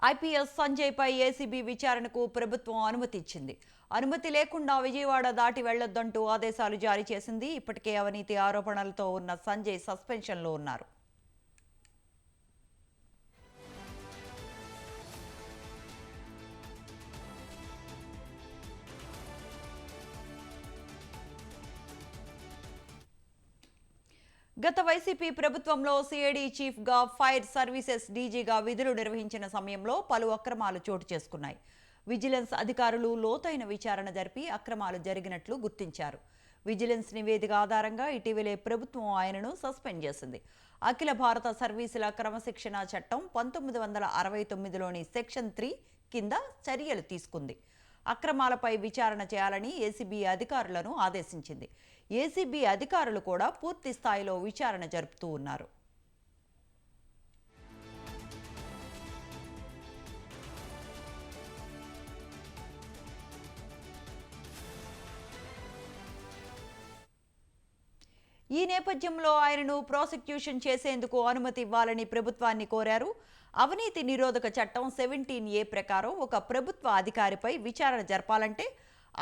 IPS Sanjay పై ACB విచారణకు ప్రభుత్వం అనుమతి ఇచ్చింది. అనుమతి లేకుండా విజయవాడ దాటి వెళ్లొద్దంటూ ఆదేశాలు జారీ చేసింది. ఇప్పటికే అవినీతి ఆరోపణలతో ఉన్న సంజయ్ సస్పెన్షన్లో ఉన్నారు. గత వైసీపీ ప్రభుత్వంలో సిఐడి చీఫ్గా, ఫైర్ సర్వీసెస్ డీజీగా విధులు నిర్వహించిన సమయంలో పలు అక్రమాలు చోటు చేసుకున్నాయి. విజిలెన్స్ అధికారులు లోతైన విచారణ జరిపి అక్రమాలు జరిగినట్లు గుర్తించారు. విజిలెన్స్ నివేదిక ఆధారంగా ఇటీవలే ప్రభుత్వం ఆయనను సస్పెండ్ చేసింది. అఖిల భారత సర్వీసుల క్రమశిక్షణ చట్టం 1969లోని సెక్షన్ 3 కింద చర్యలు తీసుకుంది. అక్రమాలపై విచారణ చేయాలని ఏసీబీ అధికారులను ఆదేశించింది. ఏసీబీ అధికారులు కూడా పూర్తి స్థాయిలో విచారణ జరుపుతూ ఉన్నారు. ఈ నేపథ్యంలో ఆయనను ప్రాసిక్యూషన్ చేసేందుకు అనుమతి ఇవ్వాలని ప్రభుత్వాన్ని కోరారు. అవినీతి నిరోధక చట్టం 17A ప్రకారం ఒక ప్రభుత్వ అధికారిపై విచారణ జరపాలంటే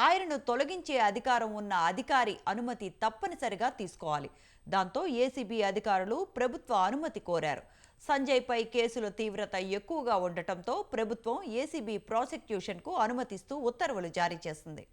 ఆయనను తొలగించే అధికారం ఉన్న అధికారి అనుమతి తప్పనిసరిగా తీసుకోవాలి. దాంతో ఏసీబీ అధికారులు ప్రభుత్వ అనుమతి కోరారు. సంజయ్ పై కేసుల తీవ్రత ఎక్కువగా ఉండటంతో ప్రభుత్వం ఏసీబీ ప్రాసిక్యూషన్కు అనుమతిస్తూ ఉత్తర్వులు జారీ చేసింది.